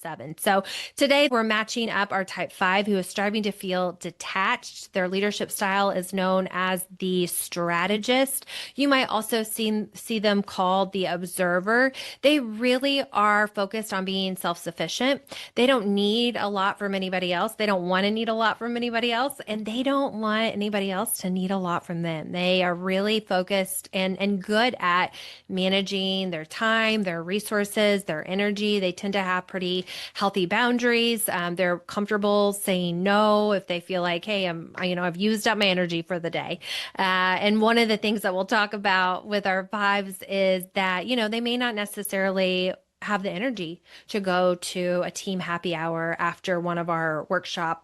7. So today we're matching up our type 5 who is striving to feel detached. Their leadership style is known as the strategist. You might also see them called the observer. They really are focused on being self-sufficient. They don't need a lot from anybody else. They don't want to need a lot from anybody else, and they don't want anybody else to need a lot from them. They are really focused and good at managing their time, their resources, their energy. They tend to have pretty healthy boundaries. They're comfortable saying no if they feel like, hey, I've used up my energy for the day. And one of the things that we'll talk about with our fives is that, they may not necessarily have the energy to go to a team happy hour after one of our workshop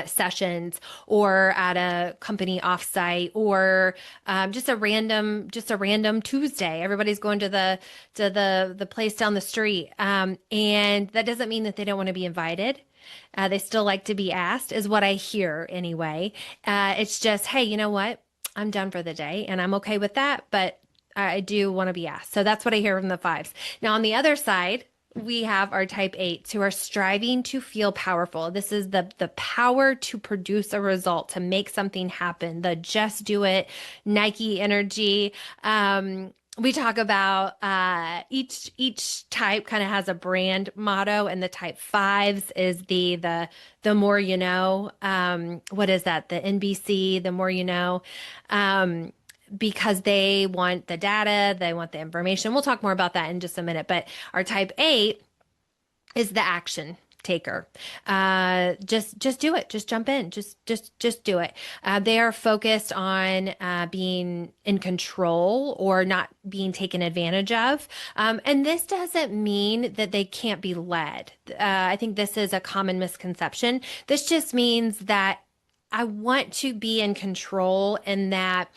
sessions, or at a company offsite, or just a random Tuesday. Everybody's going to the place down the street, and that doesn't mean that they don't want to be invited. They still like to be asked, is what I hear anyway. It's just, hey, you know what? I'm done for the day, and I'm okay with that, but I do want to be asked. So that's what I hear from the fives. Now, on the other side, we have our type 8s who are striving to feel powerful. This is the power to produce a result, to make something happen, the just do it, Nike energy. We talk about each type kind of has a brand motto, and the type 5s is the more you know. What is that? The NBC, the more you know. Because they want the data, they want the information. We'll talk more about that in just a minute. But our type 8 is the action taker. Just do it. Just jump in. Just do it. They are focused on being in control or not being taken advantage of. And this doesn't mean that they can't be led. I think this is a common misconception. This just means that I want to be in control, and that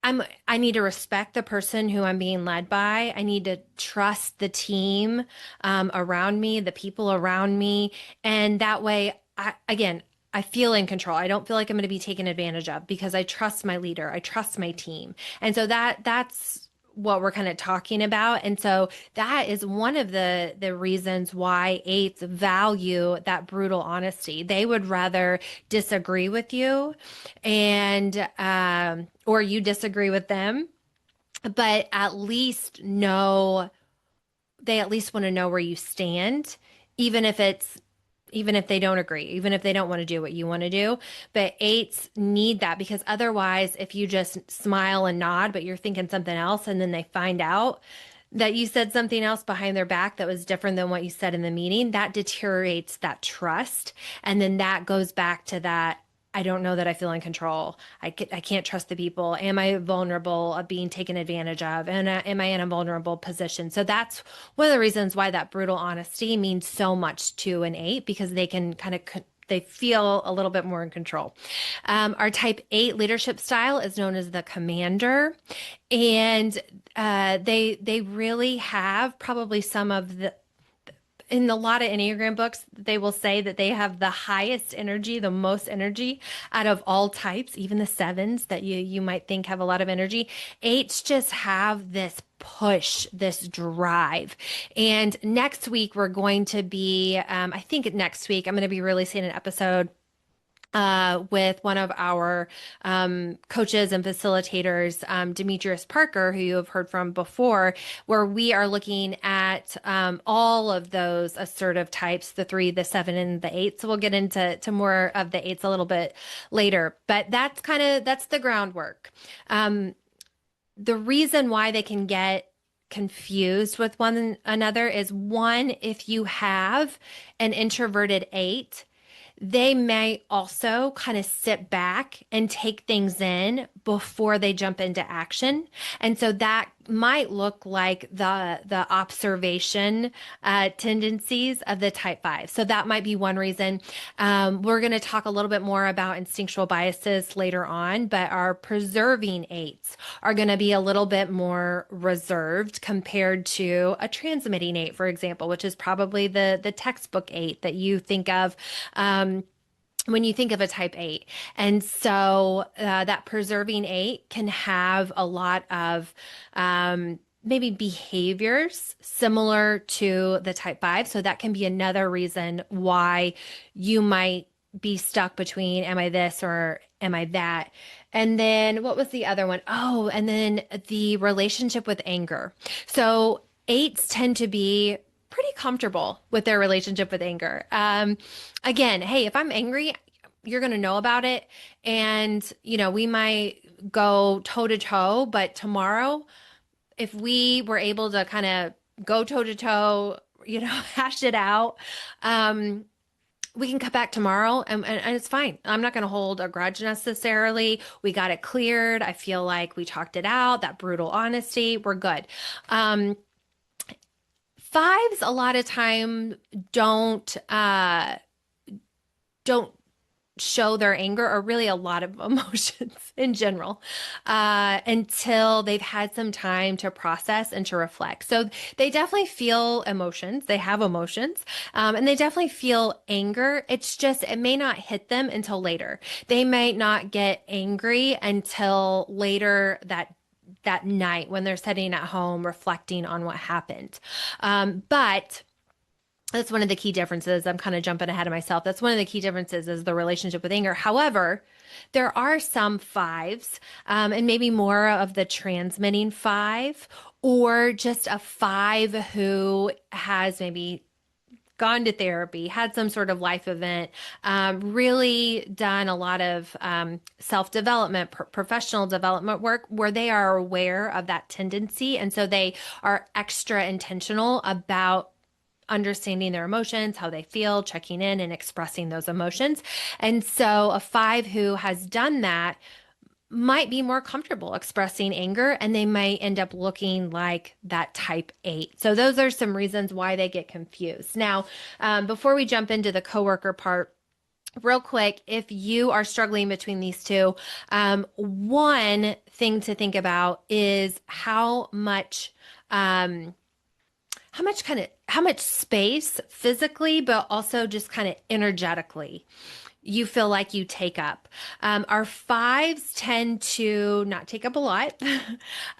I need to respect the person who I'm being led by. I need to trust the team around me, the people around me. And that way, I feel in control. I don't feel like I'm going to be taken advantage of, because I trust my leader. I trust my team. And so that's what we're kind of talking about. And so that is one of the reasons why 8s value that brutal honesty. They would rather disagree with you, and or you disagree with them, but they at least want to know where you stand, even if they don't agree, even if they don't want to do what you want to do. But 8s need that, because otherwise, if you just smile and nod, but you're thinking something else, and then they find out that you said something else behind their back that was different than what you said in the meeting, that deteriorates that trust. And then that goes back to that, I don't know that I feel in control. I can't trust the people. Am I vulnerable of being taken advantage of? And am I in a vulnerable position? So that's one of the reasons why that brutal honesty means so much to an 8, because they can they feel a little bit more in control. Our type 8 leadership style is known as the commander. And they really have probably in a lot of Enneagram books, they will say that they have the highest energy, the most energy out of all types, even the 7s that you might think have a lot of energy. 8s just have this push, this drive. And next week, we're going to be, I think next week, I'm going to be releasing an episode with one of our coaches and facilitators, Demetrius Parker, who you have heard from before, where we are looking at all of those assertive types, the 3, the 7, and the 8. So we'll get into more of the 8s a little bit later. But that's the groundwork. The reason why they can get confused with one another is, one, if you have an introverted 8, they may also kind of sit back and take things in before they jump into action. And so that might look like the observation tendencies of the type 5. So that might be one reason. We're going to talk a little bit more about instinctual biases later on, but our preserving 8s are going to be a little bit more reserved compared to a transmitting 8, for example, which is probably the textbook 8 that you think of when you think of a type 8. And so that preserving 8 can have a lot of maybe behaviors similar to the type 5. So that can be another reason why you might be stuck between am I this or am I that? And then what was the other one? Oh, and then the relationship with anger. So eights tend to be pretty comfortable with their relationship with anger. Again, hey, if I'm angry, you're going to know about it. And, we might go toe to toe, but tomorrow, if we were able to kind of go toe to toe, hash it out, um, we can cut back tomorrow and it's fine. I'm not going to hold a grudge necessarily. We got it cleared. I feel like we talked it out, that brutal honesty. We're good. Um, Fives a lot of time don't show their anger or really a lot of emotions in general until they've had some time to process and to reflect. So they definitely feel emotions. They have emotions and they definitely feel anger. It's just, it may not hit them until later. They might not get angry until later that night when they're sitting at home reflecting on what happened. But that's one of the key differences. I'm kind of jumping ahead of myself. That's one of the key differences is the relationship with anger. However, there are some fives, and maybe more of the transmitting five, or just a five who has maybe gone to therapy, had some sort of life event, really done a lot of self-development, professional development work where they are aware of that tendency. And so they are extra intentional about understanding their emotions, how they feel, checking in and expressing those emotions. And so a five who has done that might be more comfortable expressing anger and they might end up looking like that type 8. So those are some reasons why they get confused. Now, before we jump into the coworker part, real quick, if you are struggling between these two, one thing to think about is how much space physically, but also just kind of energetically you feel like you take up. Our fives tend to not take up a lot.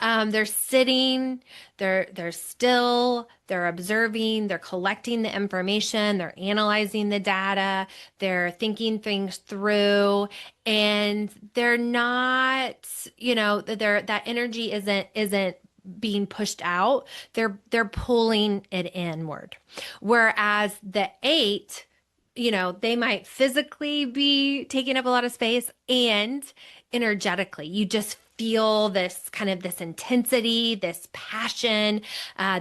They're sitting, they're still, they're observing, they're collecting the information, they're analyzing the data, they're thinking things through, and they're not, that energy isn't being pushed out. They're pulling it inward. Whereas the 8, they might physically be taking up a lot of space and energetically. You just feel this kind of this intensity, this passion,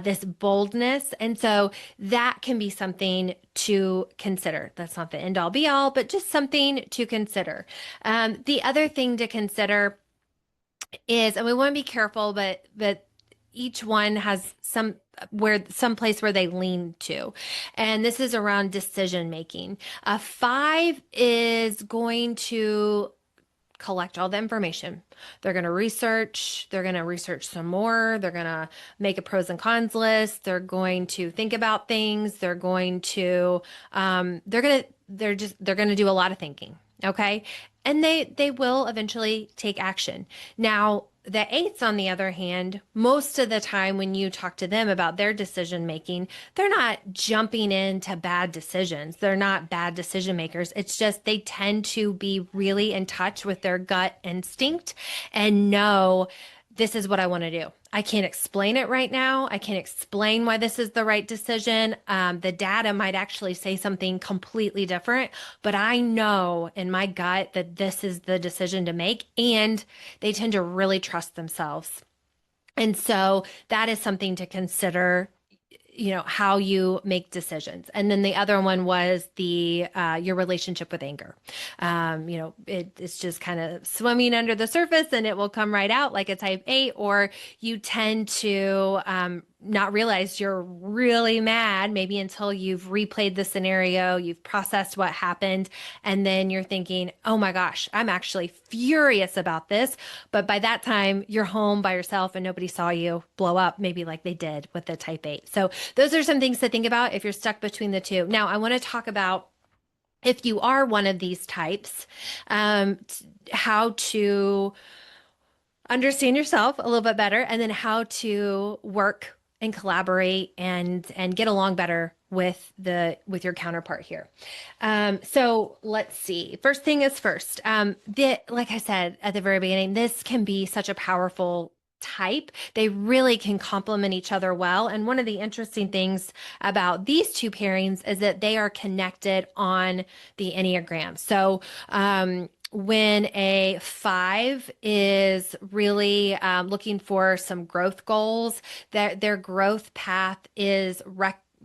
this boldness. And so that can be something to consider. That's not the end all be all, but just something to consider. The other thing to consider is, and we want to be careful, but each one has some place where they lean to. And this is around decision making. A 5 is going to collect all the information. They're going to research some more. They're going to make a pros and cons list. They're going to think about things. They're going to do a lot of thinking. Okay. And they will eventually take action. Now, the 8s, on the other hand, most of the time when you talk to them about their decision making, they're not jumping into bad decisions. They're not bad decision makers. It's just they tend to be really in touch with their gut instinct and know this is what I want to do. I can't explain it right now. I can't explain why this is the right decision. The data might actually say something completely different, but I know in my gut that this is the decision to make, and they tend to really trust themselves. And so that is something to consider, how you make decisions. And then the other one was your relationship with anger. It's just kind of swimming under the surface and it will come right out like a type 8, or you tend to not realize you're really mad maybe until you've replayed the scenario, you've processed what happened, and then you're thinking, oh my gosh, I'm actually furious about this. But by that time, you're home by yourself and nobody saw you blow up, maybe like they did with the type 8. So those are some things to think about if you're stuck between the two. Now, I want to talk about if you are one of these types, how to understand yourself a little bit better, and then how to work and collaborate and get along better with your counterpart here. So let's see. First thing is first. Like I said at the very beginning, this can be such a powerful type. They really can complement each other well. And one of the interesting things about these two pairings is that they are connected on the Enneagram. So, when a five is really looking for some growth goals, their growth path is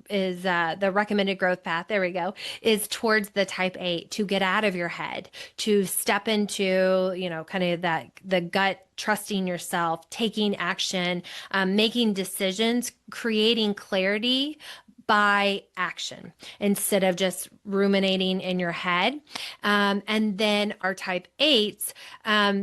the recommended growth path, there we go, is towards the type 8, to get out of your head, to step into, kind of that the gut, trusting yourself, taking action, making decisions, creating clarity by action instead of just ruminating in your head. And then our type 8s,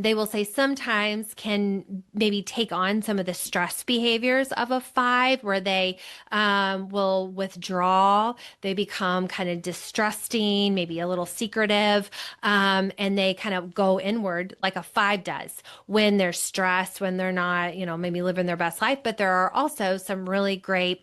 they will say sometimes can maybe take on some of the stress behaviors of a 5, where they will withdraw, they become kind of distrusting, maybe a little secretive, and they kind of go inward like a 5 does when they're stressed, when they're not, maybe living their best life. But there are also some really great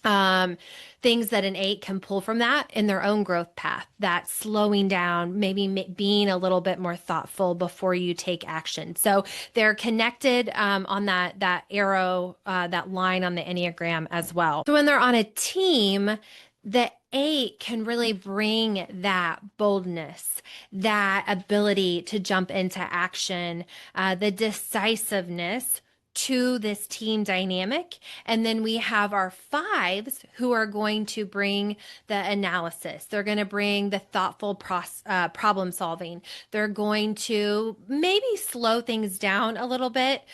things that an 8 can pull from that in their own growth path, that slowing down, maybe being a little bit more thoughtful before you take action. So they're connected on that arrow, that line on the Enneagram as well. So when they're on a team, the 8 can really bring that boldness, that ability to jump into action, the decisiveness to this team dynamic. And then we have our 5s who are going to bring the analysis. They're going to bring the thoughtful problem solving. They're going to maybe slow things down a little bit,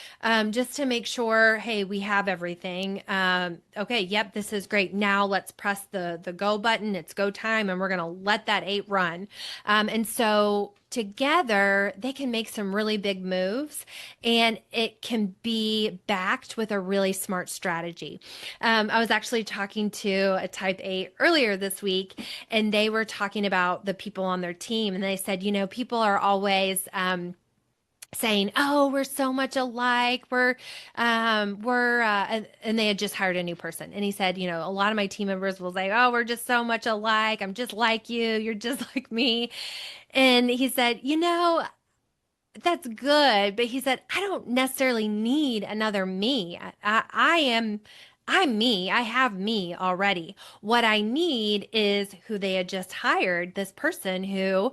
just to make sure, hey, we have everything. Okay, yep, this is great. Now let's press the go button. It's go time, and we're going to let that 8 run. And so together, they can make some really big moves, and it can be backed with a really smart strategy. I was actually talking to a type 8 earlier this week, and they were talking about the people on their team, and they said, people are always saying, "Oh, we're so much alike. And they had just hired a new person." And he said, a lot of my team members will say, "Oh, we're just so much alike. I'm just like you. You're just like me." And he said, that's good. But he said, I don't necessarily need another me. I'm me. I have me already. What I need is who they had just hired, this person who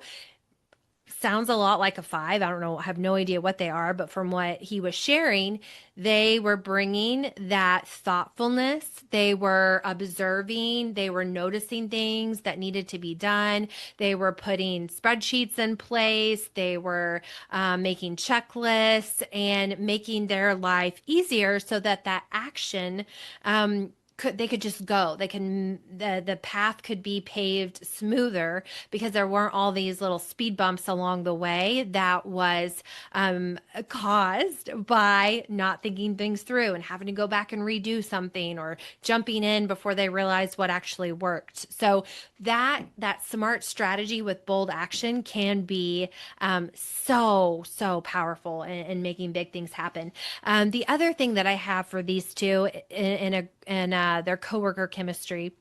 sounds a lot like a 5. I don't know, I have no idea what they are, but from what he was sharing, they were bringing that thoughtfulness. They were observing, they were noticing things that needed to be done. They were putting spreadsheets in place. They were making checklists and making their life easier so that action they could just go. The path could be paved smoother because there weren't all these little speed bumps along the way that was caused by not thinking things through and having to go back and redo something, or jumping in before they realized what actually worked. So that smart strategy with bold action can be so powerful in making big things happen. The other thing that I have for these two in their coworker chemistry,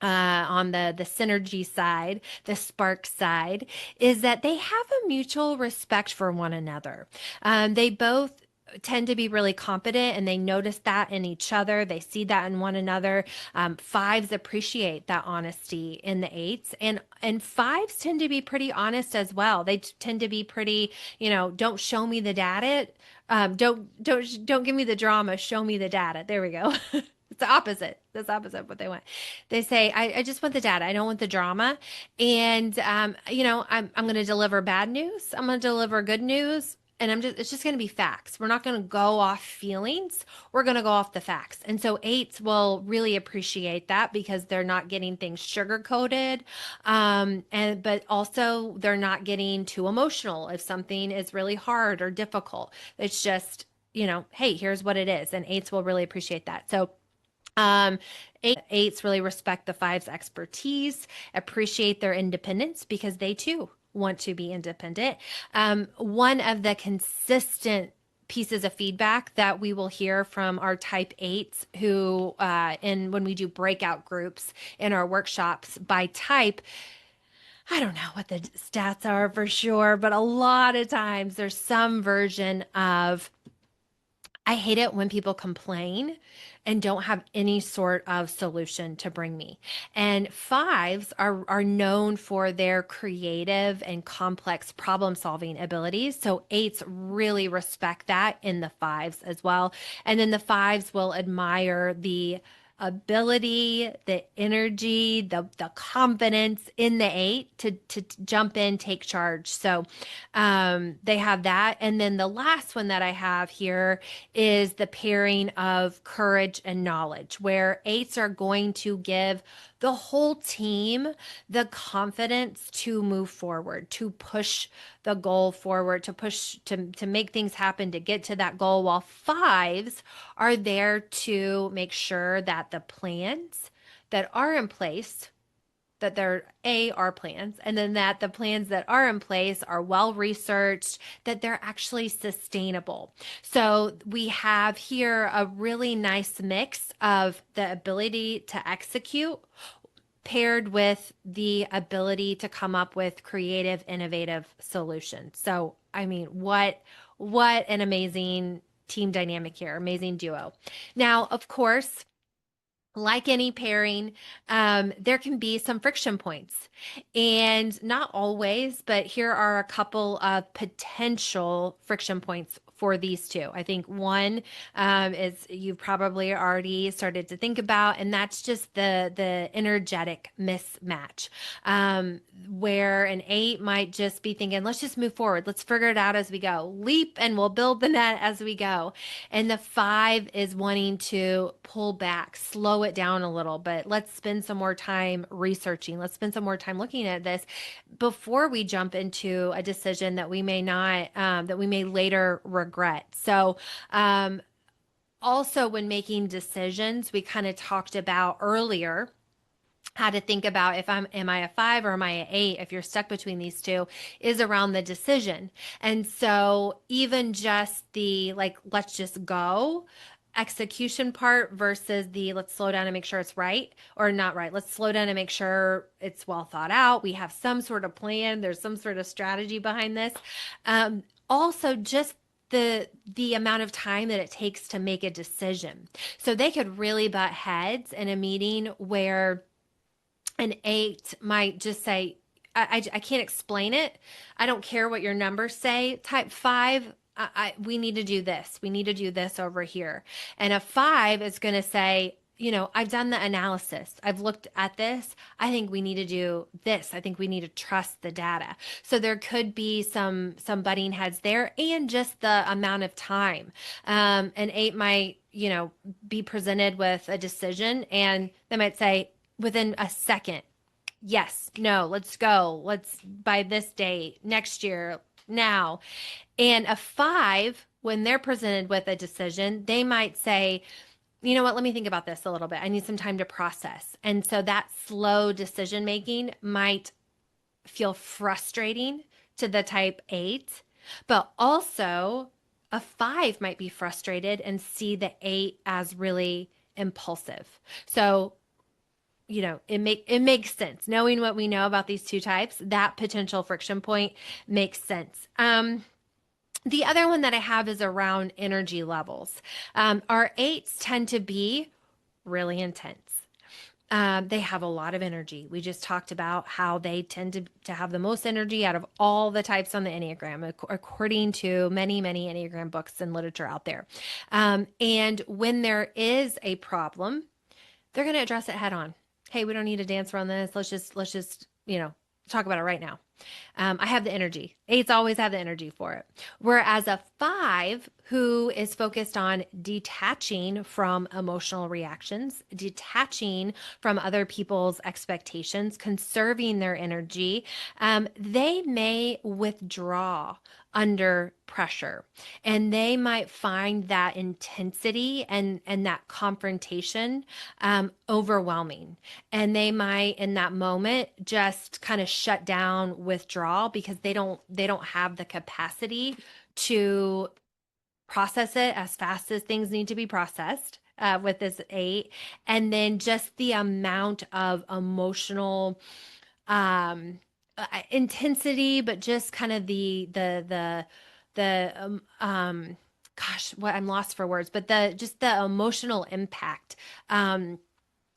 on the synergy side, the spark side, is that they have a mutual respect for one another. They both tend to be really competent, and they notice that in each other. They see that in one another. 5s appreciate that honesty in the 8s, and 5s tend to be pretty honest as well. They tend to be pretty, don't show me the data. Don't give me the drama. Show me the data. There we go. It's the opposite. That's opposite of what they want. They say, I just want the data. I don't want the drama. And, I'm going to deliver bad news. I'm going to deliver good news. And it's just going to be facts. We're not going to go off feelings. We're going to go off the facts. And so 8s will really appreciate that because they're not getting things sugar coated. But also they're not getting too emotional if something is really hard or difficult. It's just, hey, here's what it is. And 8s will really appreciate that. So, 8s really respect the 5's expertise, appreciate their independence because they too want to be independent. One of the consistent pieces of feedback that we will hear from our type eights who, when we do breakout groups in our workshops by type, I don't know what the stats are for sure, but a lot of times there's some version of, I hate it when people complain and don't have any sort of solution to bring me. And fives are known for their creative and complex problem solving abilities. So eights really respect that in the fives as well. And then the fives will admire the ability, the energy, the confidence in the eight to jump in, take charge. So they have that. And then the last one that I have here is the pairing of courage and knowledge, where eights are going to give the whole team the confidence to move forward, to push the goal forward, to push to make things happen, to get to that goal, while fives are there to make sure that the plans that are in place, that there are plans, and then that the plans that are in place are well researched, that they're actually sustainable. So we have here a really nice mix of the ability to execute paired with the ability to come up with creative, innovative solutions. So, I mean, what an amazing team dynamic here, amazing duo. Now, of course, like any pairing, there can be some friction points, and not always, but here are a couple of potential friction points for these two. I think one is you've probably already started to think about, and that's just the energetic mismatch, where an eight might just be thinking, let's just move forward, let's figure it out as we go, leap, and we'll build the net as we go. And the five is wanting to pull back, slow it down a little bit. Let's spend some more time researching. Let's spend some more time looking at this before we jump into a decision that we may not, that we may later regret. So, also when making decisions, we kind of talked about earlier how to think about if am I a five or am I an eight, if you're stuck between these two, is around the decision. And so even just the like, let's just go execution part versus the let's slow down and make sure it's right or not right. Let's slow down and make sure it's well thought out. We have some sort of plan. There's some sort of strategy behind this. Also just the amount of time that it takes to make a decision. So they could really butt heads in a meeting where an eight might just say, I can't explain it. I don't care what your numbers say. Type five, we need to do this. We need to do this over here. And a five is going to say, I've done the analysis. I've looked at this. I think we need to do this. I think we need to trust the data. So there could be some butting heads there, and just the amount of time. An eight might, be presented with a decision, and they might say, within a second, yes, no, let's go. Let's by this date, next year, now. And a five, when they're presented with a decision, they might say, you know what, let me think about this a little bit. I need some time to process. And so that slow decision making might feel frustrating to the type eight, but also a five might be frustrated and see the eight as really impulsive. So it makes sense. Knowing what we know about these two types, that potential friction point makes sense. The other one that I have is around energy levels. Our eights tend to be really intense. They have a lot of energy. We just talked about how they tend to have the most energy out of all the types on the Enneagram, according to many, many Enneagram books and literature out there. And when there is a problem, they're going to address it head on. Hey, we don't need to dance around this. Let's just, talk about it right now. I have the energy. Eights always have the energy for it. Whereas a five, who is focused on detaching from emotional reactions, detaching from other people's expectations, conserving their energy, they may withdraw under pressure, and they might find that intensity and that confrontation overwhelming, and they might in that moment just kind of shut down, withdraw, because they don't have the capacity to process it as fast as things need to be processed with this eight. And then just the amount of emotional intensity, but just kind of the gosh, what I'm lost for words, but the just the emotional impact. Um,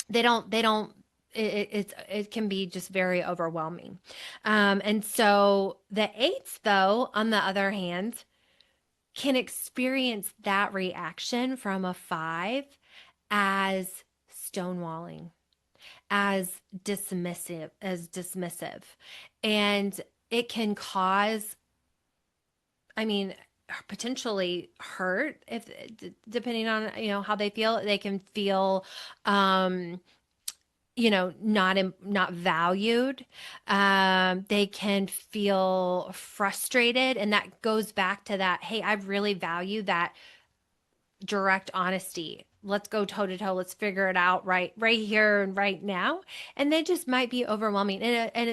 they don't it can be just very overwhelming. And so the eights, though, on the other hand, can experience that reaction from a five as stonewalling, as dismissive. And it can cause, I mean, potentially hurt if depending on, how they feel. They can feel not valued. They can feel frustrated, and that goes back to that, hey, I really value that direct honesty. Let's go toe to toe. Let's figure it out right here and right now. And they just might be overwhelming.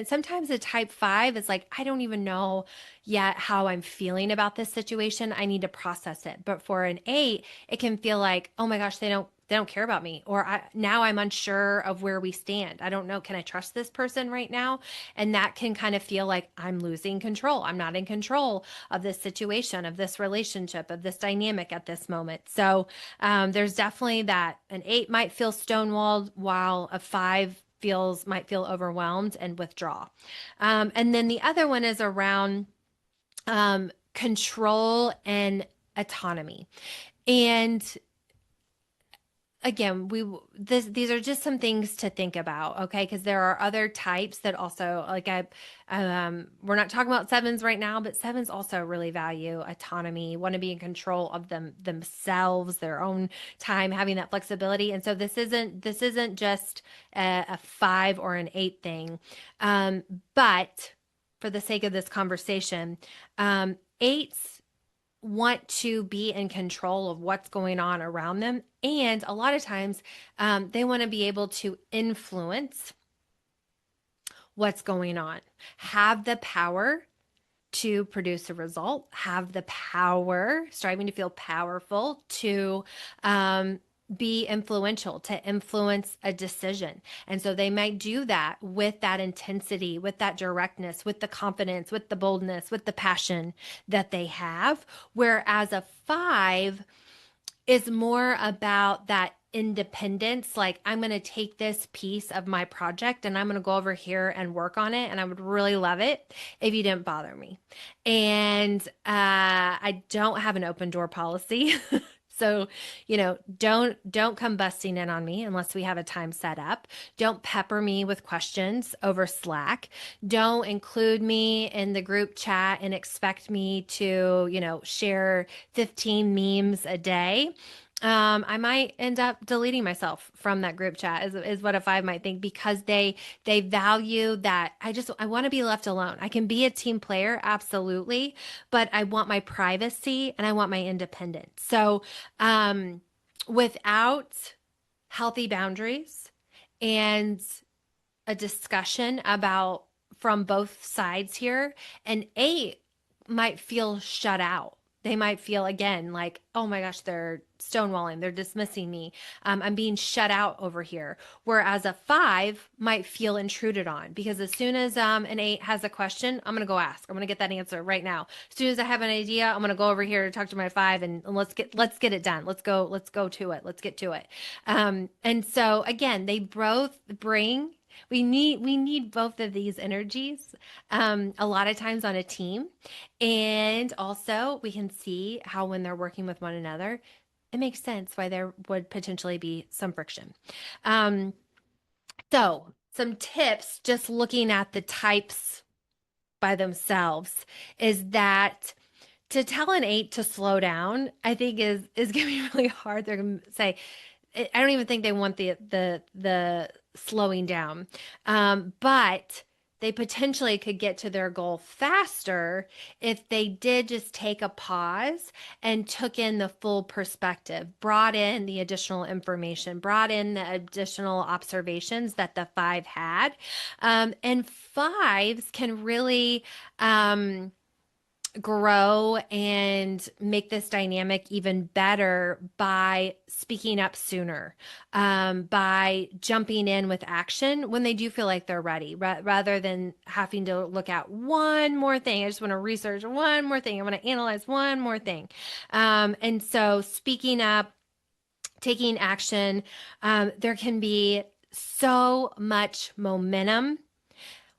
Sometimes a type five is like, I don't even know yet how I'm feeling about this situation. I need to process it. But for an eight, it can feel like, oh my gosh, they don't care about me, or now I'm unsure of where we stand. I don't know, can I trust this person right now? And that can kind of feel like I'm losing control. I'm not in control of this situation, of this relationship, of this dynamic at this moment. So there's definitely that. An eight might feel stonewalled, while a five might feel overwhelmed and withdraw. And then the other one is around control and autonomy. And again, these are just some things to think about, okay? Because there are other types that also, like, we're not talking about sevens right now, but sevens also really value autonomy, want to be in control of themselves, their own time, having that flexibility. And so this isn't just a five or an eight thing, but for the sake of this conversation, eights want to be in control of what's going on around them. And a lot of times, they want to be able to influence what's going on, have the power to produce a result, have the power, striving to feel powerful, to be influential, to influence a decision. And so they might do that with that intensity, with that directness, with the confidence, with the boldness, with the passion that they have. Whereas a five is more about that independence. Like, I'm going to take this piece of my project and I'm going to go over here and work on it. And I would really love it if you didn't bother me. And I don't have an open door policy. So, don't come busting in on me unless we have a time set up. Don't pepper me with questions over Slack. Don't include me in the group chat and expect me to, share 15 memes a day. I might end up deleting myself from that group chat is what a five might think, because they value that. I want to be left alone. I can be a team player, absolutely, but I want my privacy and I want my independence. So, without healthy boundaries and a discussion about from both sides here, an eight might feel shut out. They might feel, again, like, oh my gosh, they're stonewalling, they're dismissing me. I'm being shut out over here. Whereas a five might feel intruded on, because as soon as an eight has a question, I'm going to go ask. I'm going to get that answer right now. As soon as I have an idea, I'm going to go over here to talk to my five, and let's get it done. Let's go to it. Let's get to it. And so again, they both bring. We need both of these energies a lot of times on a team. And also we can see how when they're working with one another, it makes sense why there would potentially be some friction. Um, so some tips, just looking at the types by themselves, is that to tell an eight to slow down, I think is going to be really hard. They're going to say, I don't even think they want the slowing down, but they potentially could get to their goal faster if they did just take a pause and took in the full perspective, brought in the additional information, brought in the additional observations that the five had. And fives can really grow and make this dynamic even better by speaking up sooner, by jumping in with action when they do feel like they're ready, rather than having to look at one more thing. I just want to research one more thing. I want to analyze one more thing. And so speaking up, taking action, there can be so much momentum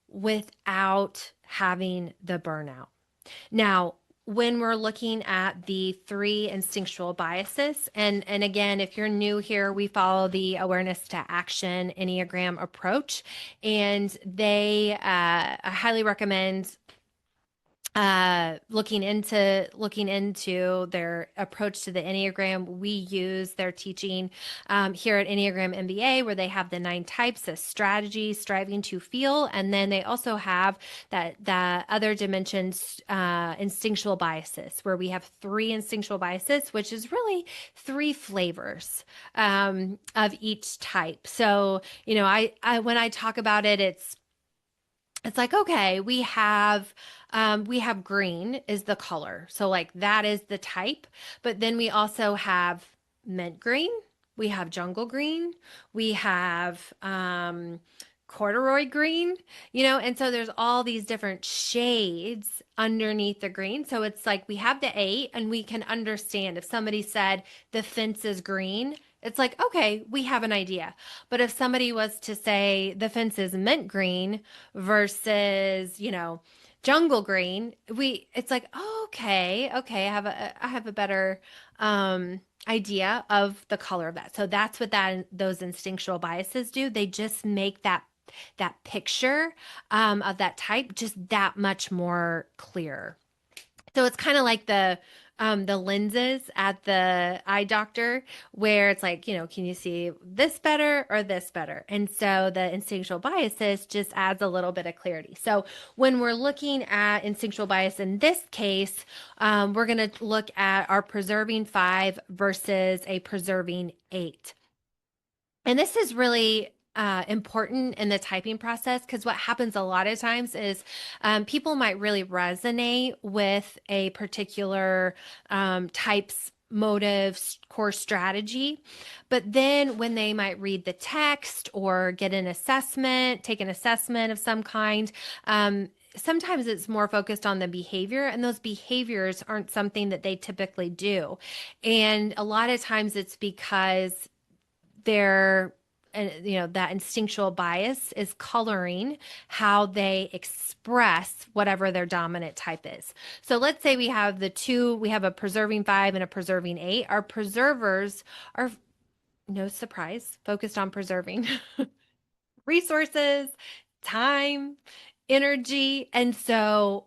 without having the burnout. Now, when we're looking at the three instinctual biases, and again, if you're new here, we follow the awareness to action Enneagram approach, and I highly recommend looking into their approach to the Enneagram. We use their teaching here at Enneagram MBA, where they have the 9 types of strategy, striving to feel, and then they also have that other dimensions, instinctual biases, where we have 3 instinctual biases, which is really 3 flavors of each type. So I when I talk about it, it's like, okay, we have green is the color. So like that is the type, but then we also have mint green, we have jungle green, we have corduroy green, and so there's all these different shades underneath the green. So it's like we have the 8 and we can understand if somebody said the fence is green, it's like, okay, we have an idea. But if somebody was to say the fence is mint green versus, jungle green, it's like, oh, okay, I have a better idea of the color of that. So that's what those instinctual biases do. They just make that picture of that type just that much more clear. So it's kind of like the lenses at the eye doctor, where it's like, can you see this better or this better? And so the instinctual biases just adds a little bit of clarity. So when we're looking at instinctual bias in this case, we're going to look at our preserving 5 versus a preserving 8. And this is really important in the typing process, because what happens a lot of times is people might really resonate with a particular type's motives, core strategy. But then when they might read the text or get an assessment, take an assessment of some kind, sometimes it's more focused on the behavior, and those behaviors aren't something that they typically do. And a lot of times it's because their that instinctual bias is coloring how they express whatever their dominant type is. So let's say we have a preserving 5 and a preserving 8. Our preservers are, no surprise, focused on preserving resources, time, energy. And so,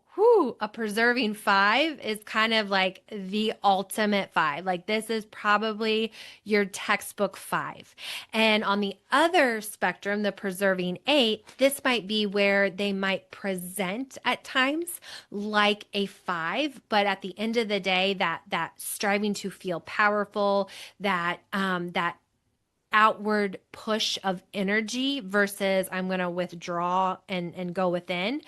a preserving 5 is kind of like the ultimate 5. Like this is probably your textbook 5. And on the other spectrum, the preserving 8, this might be where they might present at times like a 5, but at the end of the day, that striving to feel powerful, that outward push of energy versus I'm going to withdraw and go within.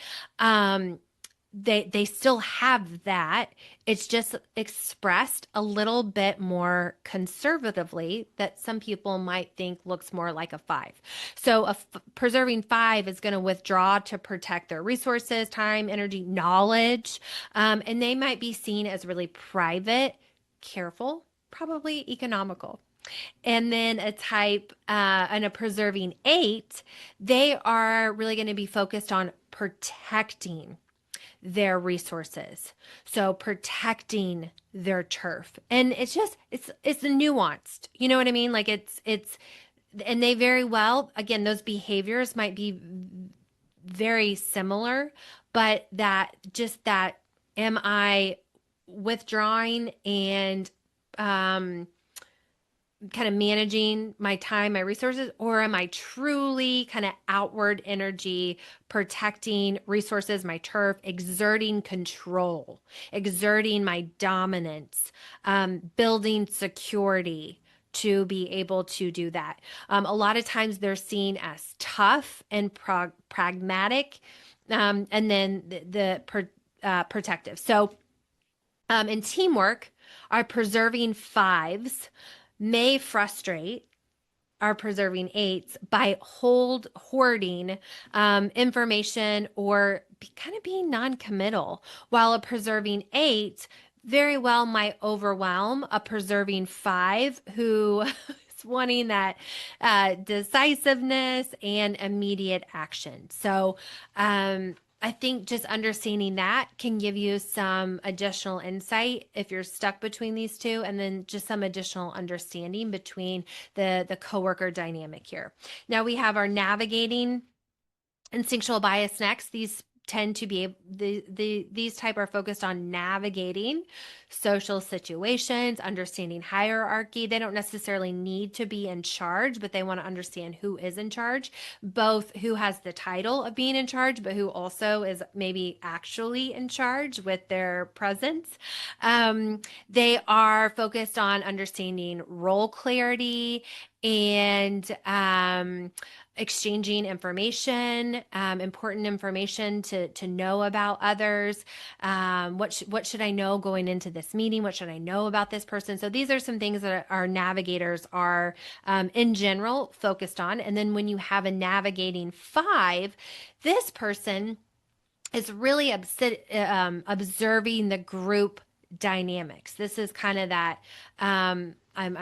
They still have that. It's just expressed a little bit more conservatively, that some people might think looks more like a 5. So preserving 5 is going to withdraw to protect their resources, time, energy, knowledge, and they might be seen as really private, careful, probably economical. And then a preserving 8, they are really going to be focused on protecting their resources. So protecting their turf. And it's nuanced. You know what I mean? Like and they very well, again, those behaviors might be very similar, but am I withdrawing and kind of managing my time, my resources, or am I truly kind of outward energy, protecting resources, my turf, exerting control, exerting my dominance, building security to be able to do that? A lot of times they're seen as tough and pragmatic, and then the protective. So In teamwork, our preserving fives may frustrate our preserving eights by hoarding information or kind of being non-committal, while a preserving eight very well might overwhelm a preserving five who is wanting that decisiveness and immediate action. So, I think just understanding that can give you some additional insight if you're stuck between these two, and then just some additional understanding between the coworker dynamic here. Now we have our navigating instinctual bias next. These tend to be these type are focused on navigating social situations, understanding hierarchy. They don't necessarily need to be in charge, but they want to understand who is in charge, both who has the title of being in charge, but who also is maybe actually in charge with their presence. They are focused on understanding role clarity and exchanging information, important information to know about others. What should I know going into this meeting? What should I know about this person? So these are some things that our navigators are in general focused on. And then when you have a navigating five, this person is really observing the group dynamics. This is kind of that I'm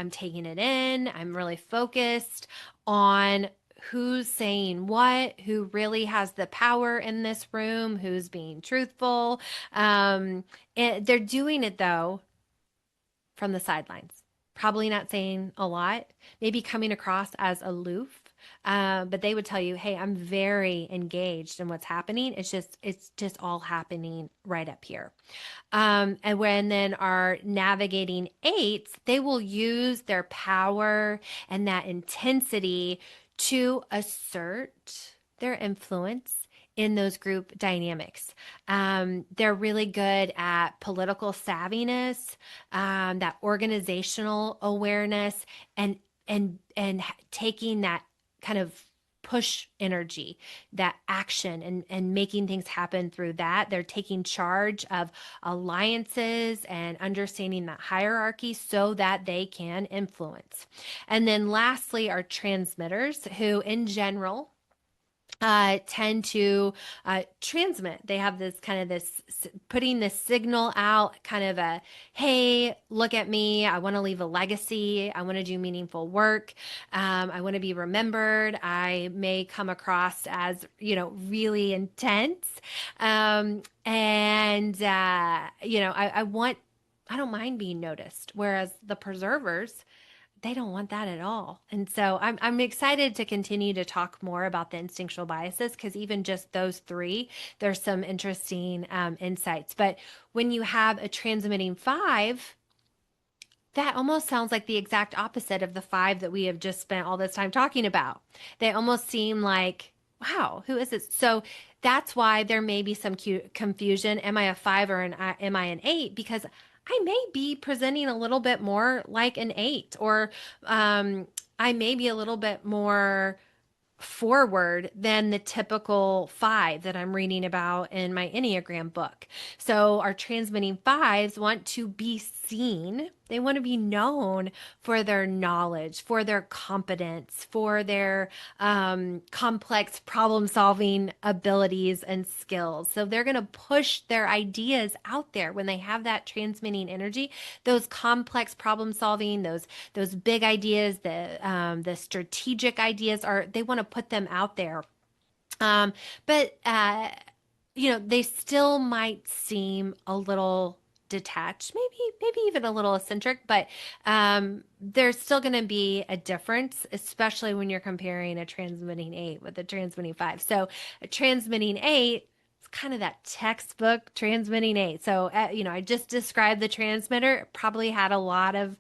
taking it in. I'm really focused on who's saying what, who really has the power in this room, who's being truthful. And they're doing it though from the sidelines, probably not saying a lot, maybe coming across as aloof. But they would tell you, hey, I'm very engaged in what's happening. It's just all happening right up here. And when then our navigating eights, they will use their power and that intensity to assert their influence in those group dynamics. They're really good at political savviness, that organizational awareness, and taking that kind of push energy, that action, and making things happen through that. They're taking charge of alliances and understanding that hierarchy so that they can influence. And then lastly, are transmitters who, in general, tend to transmit. They have this kind of this putting this signal out, kind of a, hey, look at me. I want to leave a legacy. I want to do meaningful work. I want to be remembered. I may come across as, really intense. I don't mind being noticed. Whereas the preservers, they don't want that at all. And so I'm excited to continue to talk more about the instinctual biases, because even just those three, there's some interesting insights. But when you have a transmitting five, that almost sounds like the exact opposite of the five that we have just spent all this time talking about. They almost seem like, wow, who is this? So that's why there may be some confusion. Am I a five or am I an eight? Because I may be presenting a little bit more like an eight, or I may be a little bit more forward than the typical five that I'm reading about in my Enneagram book. So our transmitting fives want to be seen. They want to be known for their knowledge, for their competence, for their complex problem solving abilities and skills. So they're going to push their ideas out there when they have that transmitting energy. Those complex problem solving, those big ideas, the strategic ideas they want to put them out there. But they still might seem a little detached, maybe even a little eccentric, but there's still going to be a difference, especially when you're comparing a transmitting eight with a transmitting five. So a transmitting eight, it's kind of that textbook transmitting eight. So, I just described the transmitter. It probably had a lot of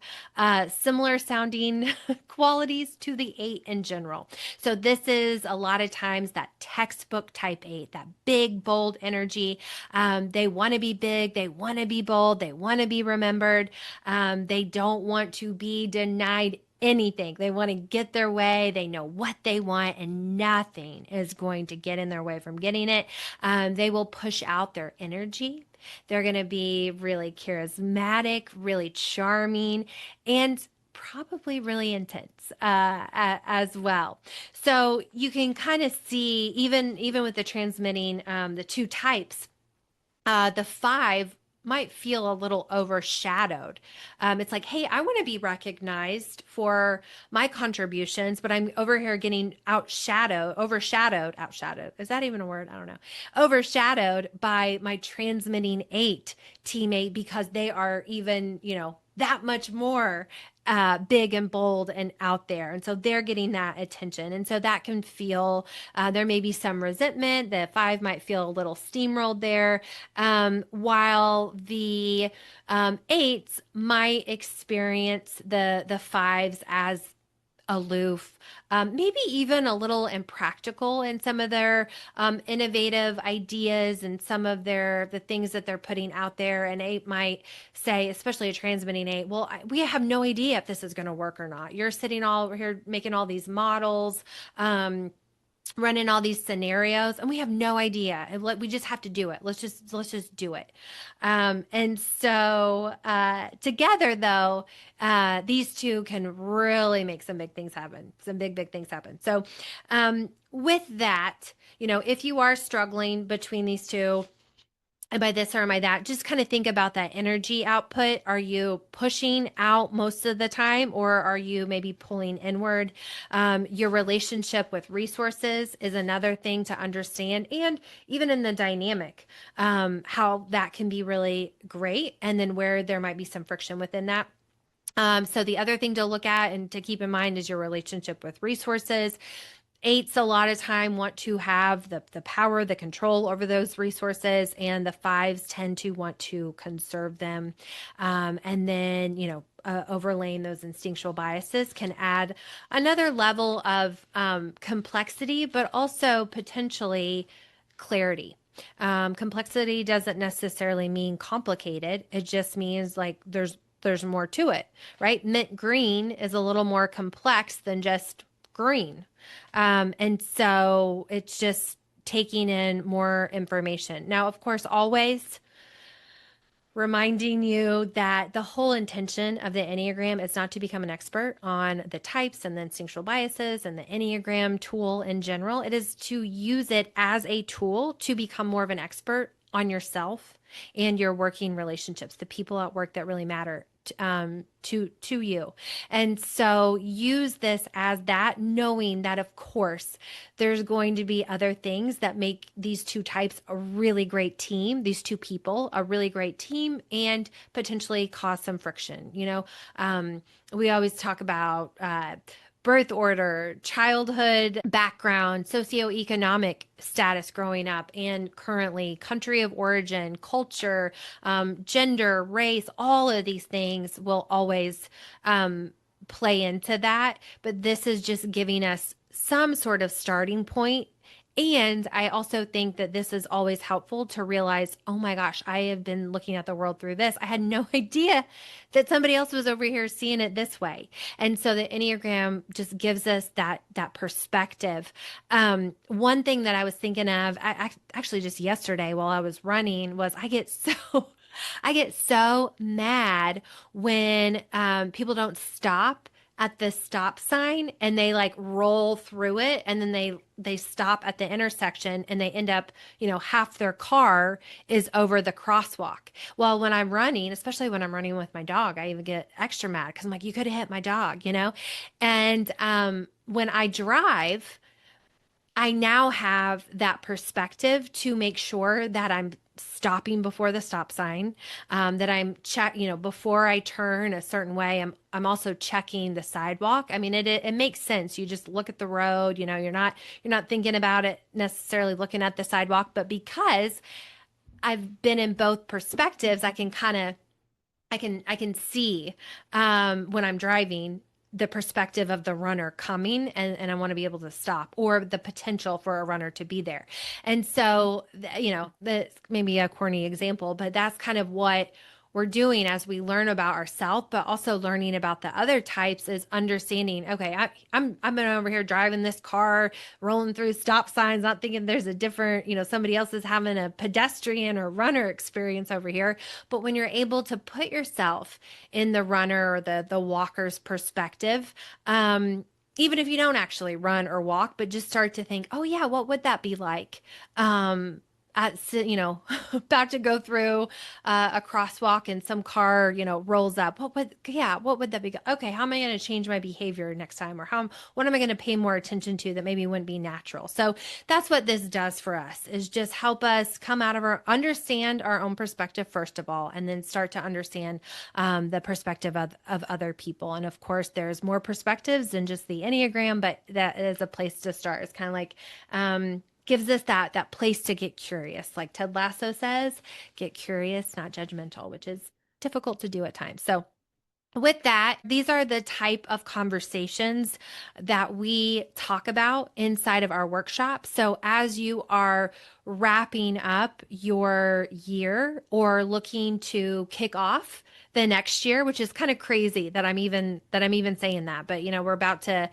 similar sounding qualities to the eight in general. So this is a lot of times that textbook type eight, that big, bold energy. They want to be big. They want to be bold. They want to be remembered. They don't want to be denied anything. They want to get their way. They know what they want, and nothing is going to get in their way from getting it. They will push out their energy. They're going to be really charismatic, really charming, and probably really intense as well. So you can kind of see, even with the transmitting the two types, the five might feel a little overshadowed. It's like, hey, I want to be recognized for my contributions, but I'm over here getting outshadowed. Is that even a word? I don't know. Overshadowed by my transmitting eight teammate because they are even, that much more big and bold and out there. And so they're getting that attention. And so that can feel, there may be some resentment. The five might feel a little steamrolled there, while the eights might experience the fives as aloof, maybe even a little impractical in some of their innovative ideas and some of the things that they're putting out there. And eight might say, especially a transmitting eight, well, we have no idea if this is going to work or not. You're sitting all over here making all these models. Running all these scenarios, and we have no idea, and we just have to do it. Let's just do it. And so together though, these two can really make some big things happen, some big things happen. So with that, if you are struggling between these two, am I this or am I that? Just kind of think about that energy output. Are you pushing out most of the time, or are you maybe pulling inward? Your relationship with resources is another thing to understand. And even in the dynamic, how that can be really great. And then where there might be some friction within that. So the other thing to look at and to keep in mind is your relationship with resources. Eights a lot of time want to have the power, the control over those resources, and the fives tend to want to conserve them. And then, overlaying those instinctual biases can add another level of complexity, but also potentially clarity. Complexity doesn't necessarily mean complicated. It just means like there's more to it, right? Mint green is a little more complex than just green. And so it's just taking in more information. Now, of course, always reminding you that the whole intention of the Enneagram is not to become an expert on the types and the instinctual biases and the Enneagram tool in general. It is to use it as a tool to become more of an expert on yourself and your working relationships, the people at work that really matter to you. And so use this as that, knowing that of course there's going to be other things that make these two types a really great team, these two people a really great team, and potentially cause some friction. We always talk about birth order, childhood background, socioeconomic status growing up, and currently country of origin, culture, gender, race, all of these things will always play into that. But this is just giving us some sort of starting point. And I also think that this is always helpful to realize, oh my gosh, I have been looking at the world through this. I had no idea that somebody else was over here seeing it this way. And so the Enneagram just gives us that perspective. One thing that I was thinking of, actually just yesterday while I was running, was I get so mad when people don't stop at the stop sign and they like roll through it, and then they stop at the intersection and they end up, half their car is over the crosswalk. Well, when I'm running, especially when I'm running with my dog, I even get extra mad because I'm like, you could have hit my dog, And when I drive, I now have that perspective to make sure that I'm stopping before the stop sign, that I'm before I turn a certain way, I'm also checking the sidewalk. I mean, it makes sense. You just look at the road, you're not thinking about it necessarily looking at the sidewalk, but because I've been in both perspectives, I can see when I'm driving the perspective of the runner coming, and I want to be able to stop, or the potential for a runner to be there. And so, that's maybe a corny example, but that's kind of what we're doing as we learn about ourselves, but also learning about the other types is understanding, okay, I'm been over here driving this car, rolling through stop signs, not thinking there's a different, somebody else is having a pedestrian or runner experience over here. But when you're able to put yourself in the runner or the walker's perspective, even if you don't actually run or walk, but just start to think, oh yeah, what would that be like? About to go through a crosswalk and some car, rolls up. What would that be? Okay, how am I going to change my behavior next time? Or what am I going to pay more attention to that maybe wouldn't be natural? So that's what this does for us, is just help us come out of understand our own perspective, first of all, and then start to understand the perspective of other people. And of course, there's more perspectives than just the Enneagram, but that is a place to start. It's kind of like, gives us that place to get curious. Like Ted Lasso says, get curious, not judgmental, which is difficult to do at times. So with that, these are the type of conversations that we talk about inside of our workshop. So as you are wrapping up your year or looking to kick off the next year, which is kind of crazy that I'm even saying that, but we're about to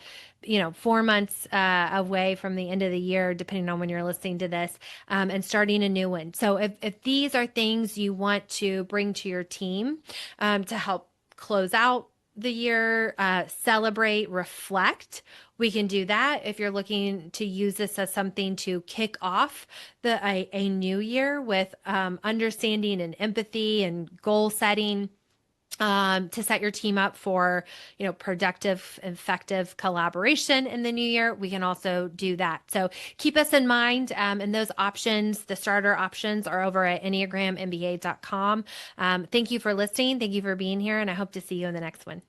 4 months away from the end of the year, depending on when you're listening to this, and starting a new one. So if these are things you want to bring to your team to help close out the year, celebrate, reflect, we can do that. If you're looking to use this as something to kick off a new year with understanding and empathy and goal setting, to set your team up for, productive, effective collaboration in the new year, we can also do that. So keep us in mind. And those options, the starter options, are over at enneagrammba.com. Thank you for listening. Thank you for being here. And I hope to see you in the next one.